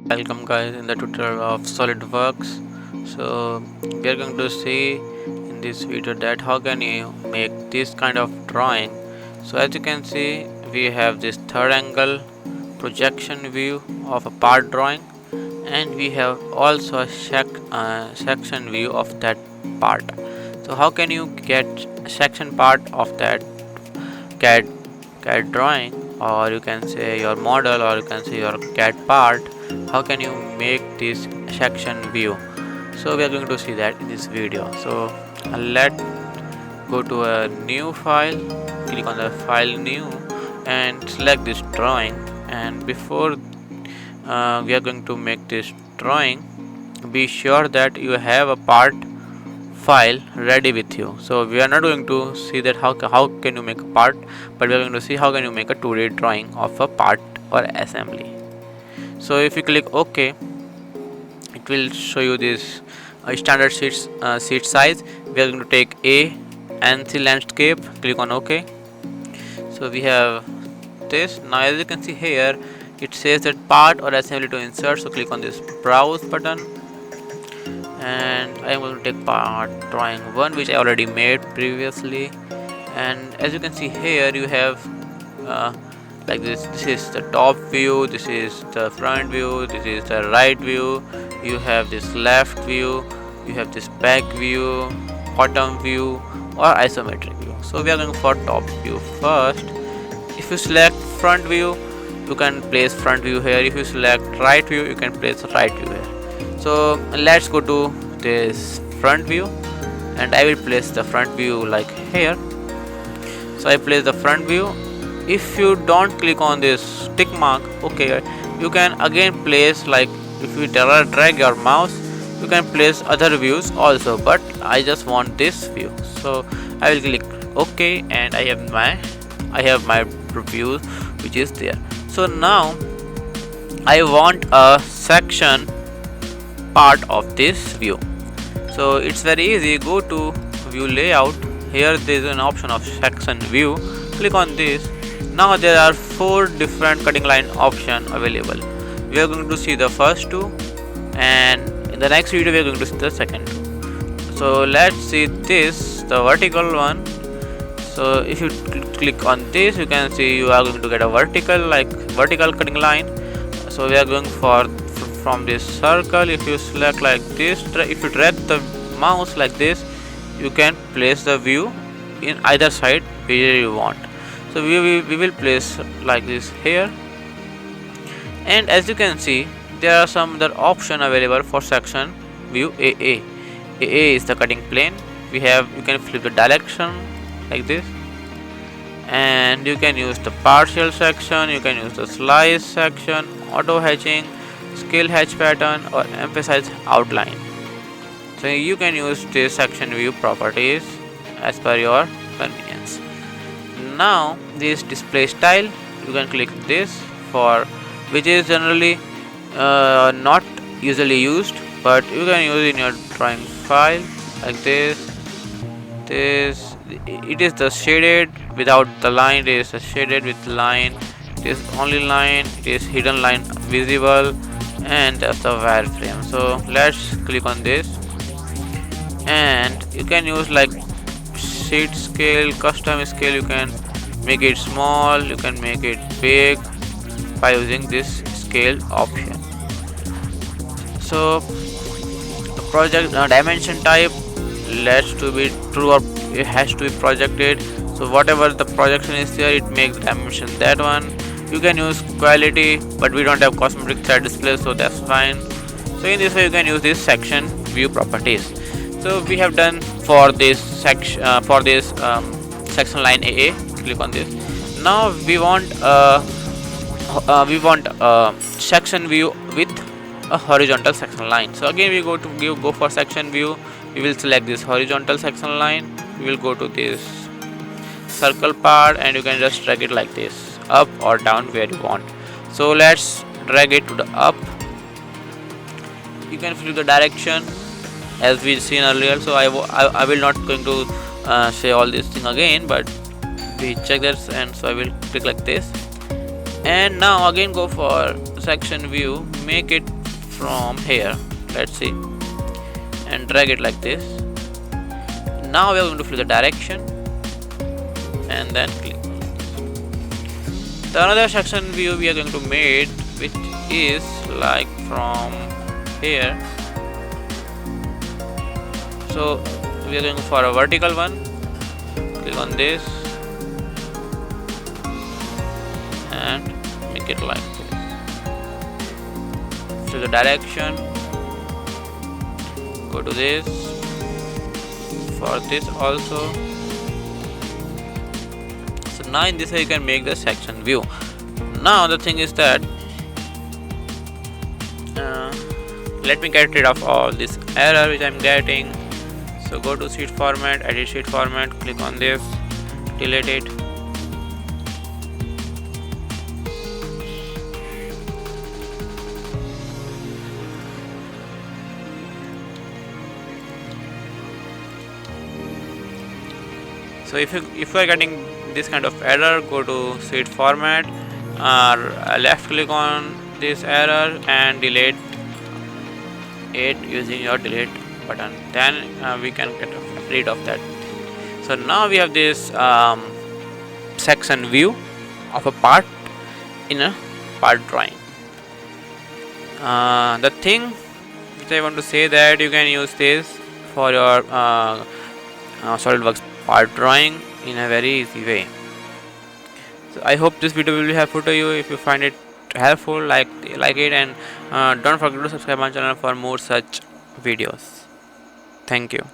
Welcome guys in the tutorial of Solidworks. So we are going to see in this video that how can you make this kind of drawing. So as you can see, we have this third angle projection view of a part drawing, and we have also a section view of that part. So how can you get section part of that CAD CAD drawing, or you can say your model, or you can say your CAD part? How can you make this section view? So we are going to see that in this video. So let's go to a new file, click on the file new, and select this drawing. And before we are going to make this drawing, be sure that you have a part file ready with you. So we are not going to see that how can you make a part, but we are going to see how can you make a 2D drawing of a part or assembly. So if you click OK, it will show you this standard sheet size. We are going to take a ANSI landscape, click on OK. So we have this. Now as you can see here, it says that part or assembly to insert, so click on this browse button, and I am going to take part drawing 1, which I already made previously. And as you can see here, you have like this is the top view, this is the front view, this is the right view, you have this left view, you have this back view, bottom view, or isometric view. So we are going for top view first. If you select front view, you can place front view here. If you select right view, you can place right view here. So let's go to this front view, and I will place the front view like here. So I place the front view. If you don't click on this tick mark, okay, you can again place, like if you drag your mouse, you can place other views also, but I just want this view, so I will click OK, and I have my view which is there. So now I want a section part of this view. So it's very easy. Go to view layout. Here there is an option of section view. Click on this. Now there are 4 different cutting line options available. We are going to see the first 2, and in the next video we are going to see the second 2. So let's see this, the vertical one. So if you click on this, you can see you are going to get a vertical cutting line. So we are going from this circle. If you select like this, if you drag the mouse like this, you can place the view in either side where you want. So we will place like this here, and as you can see, there are some other option available for section view. AA is the cutting plane. You can flip the direction like this, and you can use the partial section, you can use the slice section, auto hatching, scale hatch pattern, or emphasize outline. So you can use this section view properties as per your convenience. Now this display style, you can click this, for which is generally not usually used, but you can use in your drawing file like this. It is the shaded without the line, it is a shaded with line, it is only line, it is hidden line visible, and that's the wireframe. So let's click on this, and you can use like sheet scale, custom scale. You can make it small, you can make it big by using this scale option. So project dimension type, let's to be true, or it has to be projected. So whatever the projection is there, it makes dimension that one. You can use quality, but we don't have cosmetic thread display, so that's fine. So in this way you can use this section view properties. So we have done for this section section line AA. Click on this. Now we want section view with a horizontal section line. So again we go for section view. We will select this horizontal section line. We will go to this circle part, and you can just drag it like this, up or down where you want. So let's drag it to the up. You can flip the direction as we seen earlier. So I will not going to say all this thing again, but we check this, and so I will click like this. And now again go for section view, make it from here. Let's see, and drag it like this. Now we are going to fill the direction and then click. The another section view we are going to make, which is like from here. So we are going for a vertical one. Click on this and make it like this. So the direction, go to this, for this also. So now in this way you can make the section view. Now the thing is that let me get rid of all this error which I'm getting. So go to sheet format, edit sheet format, click on this, delete it. So if you are getting this kind of error, go to sheet format, left click on this error and delete it using your delete button. Then we can get rid of that. So now we have this section view of a part in a part drawing. The thing which I want to say that you can use this for your SolidWorks part drawing in a very easy way. So I hope this video will be helpful to you. If you find it helpful, like it, and don't forget to subscribe my channel for more such videos. Thank you.